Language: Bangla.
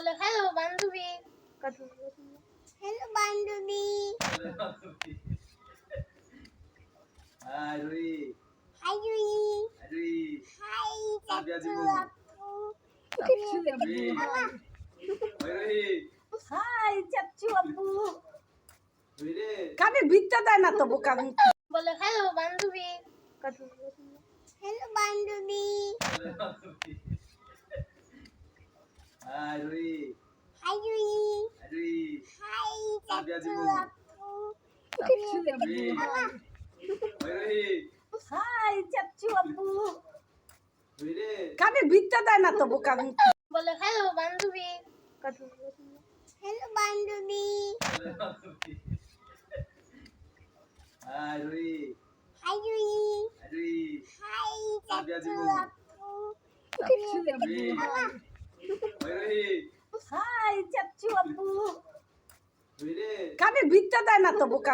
বলে হ্যালো বান্ধবী। কথা হ্যালো বান্ধবী। হাই রুই হাই রুই। রুই হাই সাবিয়া চাচু দিবু আপু। রুই রুই হাই চাচ্চু আপু রুই রে কানে বিদ্যা দেয় না তো বোকা বলে হ্যালো বান্ধবী। কথা হ্যালো বান্ধবী। হাই রুই হাই রুই। রুই হাই সাবিয়া চাচু দিবু আপু। রুই রুই হাই চাচ্চু আপু রুই রে কানে বিদ্যা দেয় না তো বোকা বলে হ্যালো বান্ধবী। কথা হ্যালো বান্ধবী। হাই রুই হাই রুই। রুই হাই সাবিয়া চাচু দিবু আপু। রুই রুই হাই চাচ্চু আপু রুই রে কানে বিদ্যা দেয় না তো বোকা